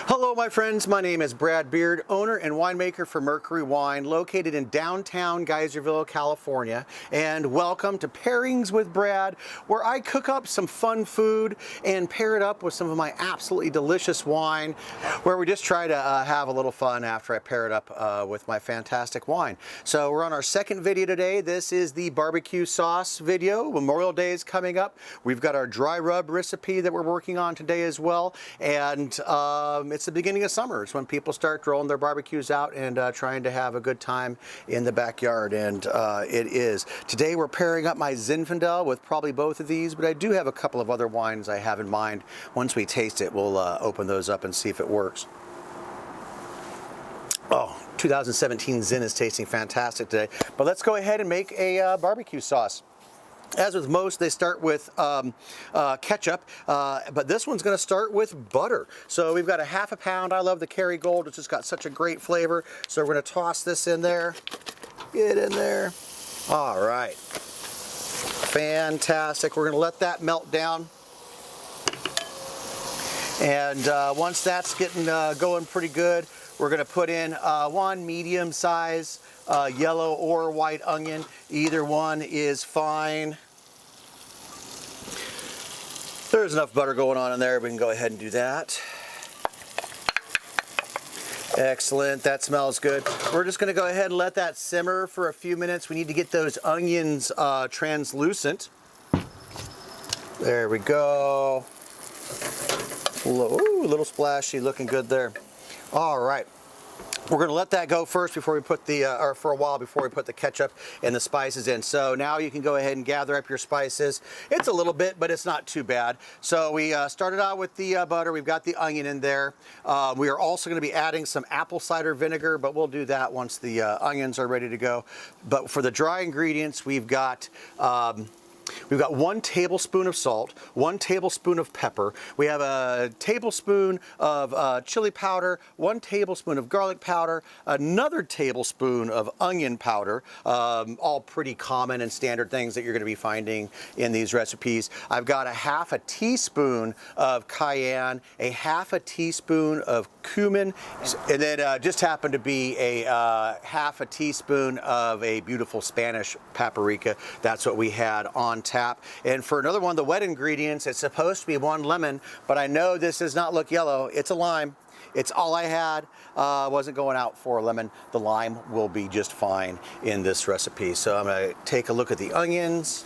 Hello my friends, my name is Brad Beard, owner and winemaker for Mercury Wine, located in downtown Geyserville, California. And welcome to Pairings with Brad, where I cook up some fun food and pair it up with some of my absolutely delicious wine, where we just try to have a little fun after I pair it up with my fantastic wine. So we're on our second video today. This is the barbecue sauce video. Memorial Day is coming up. We've got our dry rub recipe that we're working on today as well. And it's the beginning of summer. It's when people start rolling their barbecues out and trying to have a good time in the backyard, and it is. Today we're pairing up my Zinfandel with probably both of these, but I do have a couple of other wines I have in mind. Once we taste it, we'll open those up and see if it works. Oh, 2017 Zin is tasting fantastic today. But let's go ahead and make a barbecue sauce. As with most, they start with ketchup, but this one's going to start with butter. So we've got a ½ a pound. I love the Kerrygold. It's just got such a great flavor. So we're going to toss this in there. Get in there. All right. Fantastic. We're going to let that melt down. And once that's getting going pretty good, we're going to put in one medium size yellow or white onion. Either one is fine. There's enough butter going on in there. We can go ahead and do that. Excellent. That smells good. We're just going to go ahead and let that simmer for a few minutes. We need to get those onions translucent. There we go. Ooh, a little splashy, looking good there. All right. We're going to let that go first before we put the, or for a while before we put the ketchup and the spices in. So now you can go ahead and gather up your spices. It's a little bit, but it's not too bad. So we started out with the butter. We've got the onion in there. We are also going to be adding some apple cider vinegar, but we'll do that once the onions are ready to go. But for the dry ingredients, we've got 1 tablespoon of salt, 1 tablespoon of pepper. We have a tablespoon of chili powder, 1 tablespoon of garlic powder, another tablespoon of onion powder, all pretty common and standard things that you're going to be finding in these recipes. I've got a ½ a teaspoon of cayenne, a ½ a teaspoon of cumin, and then just happened to be a ½ a teaspoon of a beautiful Spanish paprika. That's what we had on tap. And for another one of the wet ingredients, it's supposed to be 1 lemon, but I know this does not look yellow. It's a lime. It's all I had. Wasn't going out for a lemon. The lime will be just fine in this recipe. So I'm going to take a look at the onions.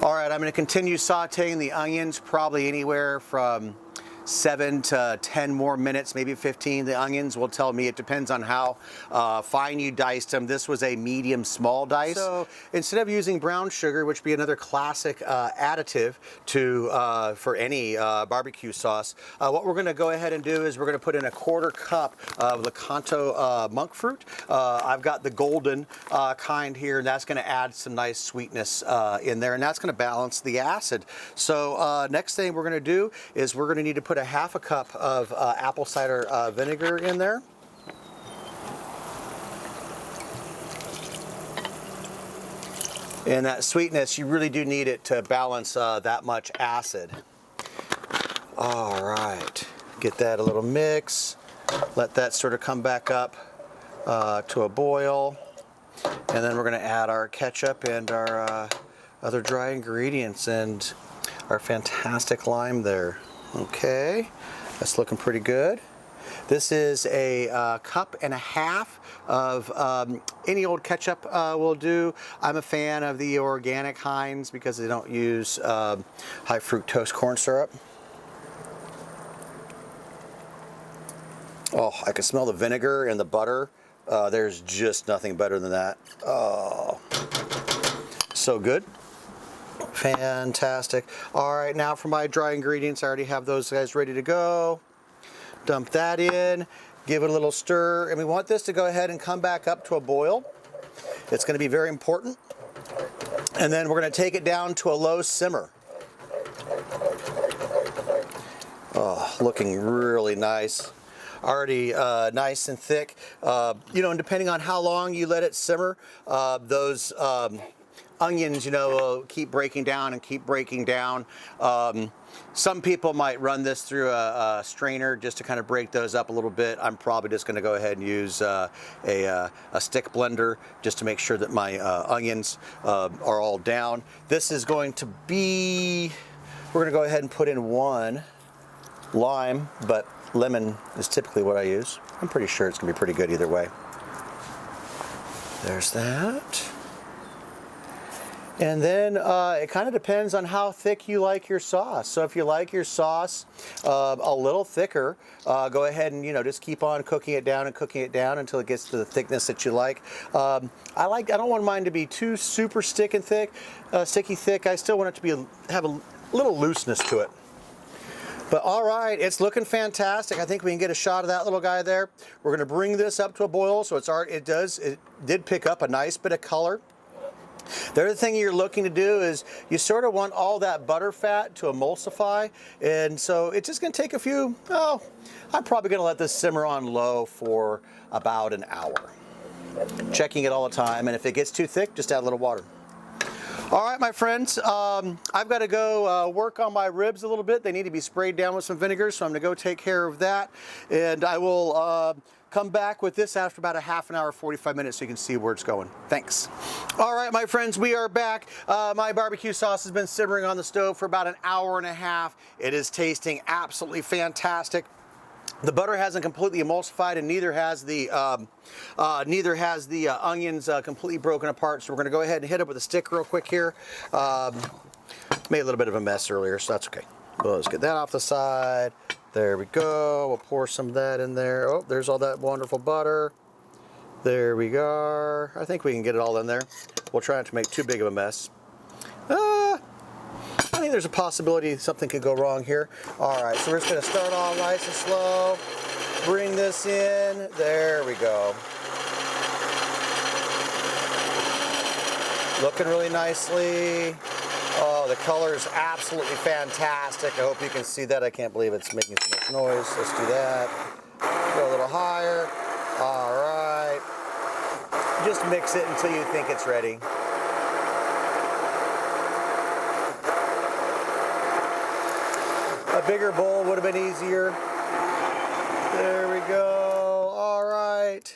All right, I'm going to continue sauteing the onions, probably anywhere from 7 to 10 more minutes, maybe 15. The onions will tell me. It depends on how fine you diced them. This was a medium small dice. So instead of using brown sugar, which would be another classic additive to for any barbecue sauce, what we're going to go ahead and do is we're going to put in a ¼ cup of Lakanto monk fruit. I've got the golden kind here, and that's going to add some nice sweetness in there, and that's going to balance the acid. So next thing we're going to do is we're going to need to put a ½ a cup of apple cider vinegar in there. And that sweetness, you really do need it to balance that much acid. All right, get that a little mix. Let that sort of come back up to a boil. And then we're going to add our ketchup and our other dry ingredients and our fantastic lime there. Okay, that's looking pretty good. This is a ½ cup of any old ketchup will do. I'm a fan of the organic Heinz because they don't use high fructose corn syrup. Oh, I can smell the vinegar and the butter. There's just nothing better than that. Oh, so good. Fantastic. All right, now for my dry ingredients, I already have those guys ready to go. Dump that in, give it a little stir, and we want this to go ahead and come back up to a boil. It's going to be very important. And then we're going to take it down to a low simmer. Oh, looking really nice. Already nice and thick. You know, and depending on how long you let it simmer, those onions, you know, will keep breaking down and keep breaking down. Some people might run this through a strainer just to kind of break those up a little bit. I'm probably just going to go ahead and use a stick blender just to make sure that my onions are all down. This is going to be, we're going to go ahead and put in 1 lime, but lemon is typically what I use. I'm pretty sure it's going to be pretty good either way. There's that. And then it kind of depends on how thick you like your sauce. So if you like your sauce a little thicker, go ahead and, you know, just keep on cooking it down and cooking it down until it gets to the thickness that you like. I don't want mine to be too super sticky thick. I still want it to be have a little looseness to it. But all right, it's looking fantastic. I think we can get a shot of that little guy there. We're going to bring this up to a boil, so it did pick up a nice bit of color. The other thing you're looking to do is you sort of want all that butter fat to emulsify, and so it's just going to take a few, I'm probably going to let this simmer on low for about an hour. Checking it all the time, and if it gets too thick, just add a little water. All right, my friends, I've got to go work on my ribs a little bit. They need to be sprayed down with some vinegar, so I'm going to go take care of that, and I will come back with this after about a half an hour, 45 minutes, so you can see where it's going. Thanks. All right, my friends, we are back. My barbecue sauce has been simmering on the stove for about an hour and a half. It is tasting absolutely fantastic. The butter hasn't completely emulsified, and neither has the onions completely broken apart. So we're going to go ahead and hit it with a stick real quick here. Made a little bit of a mess earlier, so that's okay. Well, let's get that off the side. There we go. We'll pour some of that in there. Oh, there's all that wonderful butter. There we go. I think we can get it all in there. We'll try not to make too big of a mess. I think there's a possibility something could go wrong here. All right, so we're just going to start off nice and slow. Bring this in. There we go. Looking really nicely. Oh, the color is absolutely fantastic. I hope you can see that. I can't believe it's making so much noise. Let's do that. Go a little higher. All right. Just mix it until you think it's ready. A bigger bowl would have been easier. There we go. All right.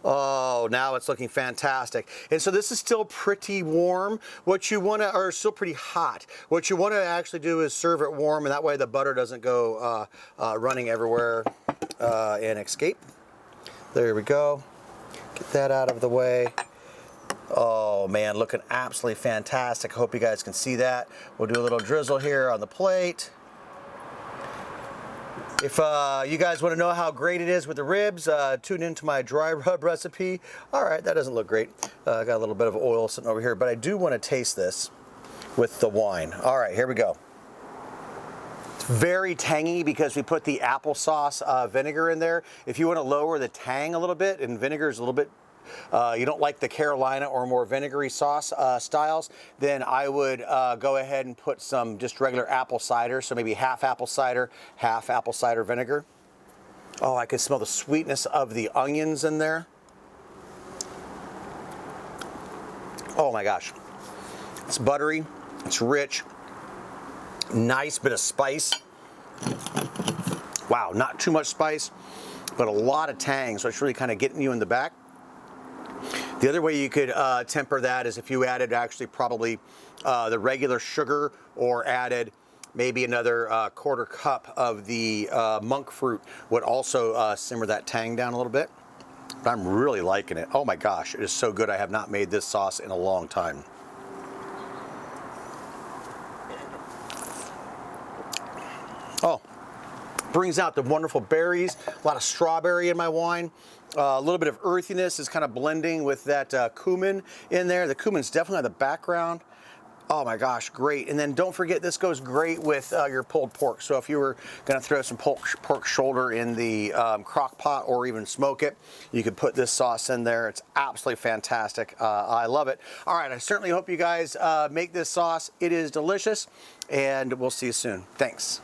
Oh, now it's looking fantastic. And so this is still pretty warm. What you want to, or still pretty hot. What you want to actually do is serve it warm, and that way the butter doesn't go running everywhere and escape. There we go. Get that out of the way. Oh man, looking absolutely fantastic. I hope you guys can see that. We'll do a little drizzle here on the plate. If you guys want to know how great it is with the ribs, tune into my dry rub recipe. All right, that doesn't look great. Got a little bit of oil sitting over here, but I do want to taste this with the wine. All right, here we go. It's very tangy because we put the applesauce vinegar in there. If you want to lower the tang a little bit, and vinegar is a little bit, you don't like the Carolina or more vinegary sauce styles, then I would go ahead and put some just regular apple cider, so maybe half apple cider vinegar. Oh, I can smell the sweetness of the onions in there. Oh my gosh. It's buttery, it's rich, nice bit of spice. Wow, not too much spice, but a lot of tang, so it's really kind of getting you in the back. The other way you could temper that is if you added actually probably the regular sugar, or added maybe another quarter cup of the monk fruit would also simmer that tang down a little bit. But I'm really liking it. Oh my gosh, it is so good. I have not made this sauce in a long time. Oh, brings out the wonderful berries, a lot of strawberry in my wine. A little bit of earthiness is kind of blending with that cumin in there. The cumin's definitely on the background. Oh my gosh, great. And then don't forget, this goes great with your pulled pork. So if you were gonna throw some pork shoulder in the crock pot or even smoke it, you could put this sauce in there. It's absolutely fantastic. I love it. All right, I certainly hope you guys make this sauce. It is delicious, and we'll see you soon. Thanks.